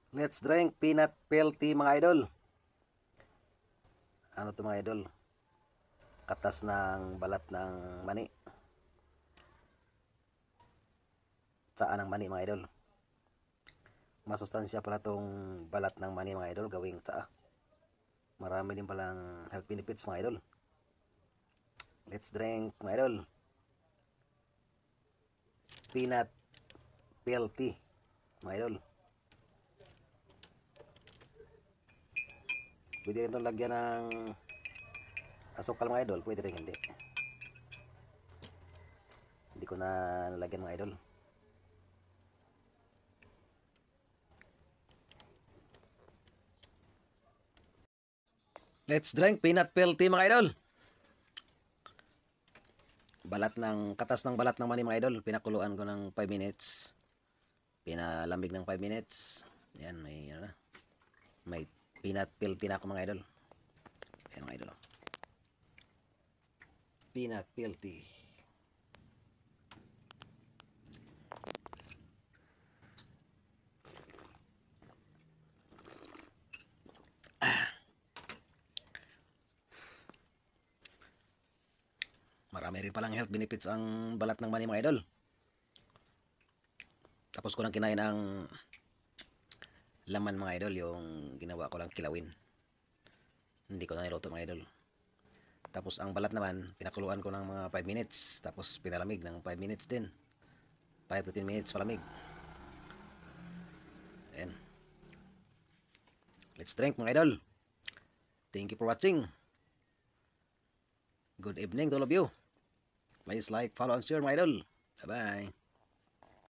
Let's drink peanut milk tea mga idol. Ano to mga idol? Katas ng balat ng mani. Tsaan ng mani mga idol. Masustansya pala tong balat ng mani mga idol gawing tsaa. Marami din palang health benefits mga idol. Let's drink mga idol. Peanut milk tea mga idol. Pwede rin itong lagyan ng asukal mga idol. Pwede rin hindi. Hindi ko na nalagyan mga idol. Let's drink peanut milk tea mga idol. Katas ng balat ng mani mga idol. Pinakuluan ko ng 5 minutes. Pinalamig ng 5 minutes. Yan, may peanut milk tea na ako mga idol. Ayan mga idol. Peanut milk tea. Marami rin palang health benefits ang balat ng mani mga idol. Tapos ko lang kinain ang laman mga idol, yung ginawa ko lang kilawin. Hindi ko na niluto mga idol. Tapos ang balat naman, pinakuluan ko ng mga 5 minutes. Tapos pinalamig ng 5 minutes din. 5 to 10 minutes palamig. Ayan. Let's drink mga idol. Thank you for watching. Good evening to all of you. Please like, follow, and share mga idol. Bye-bye.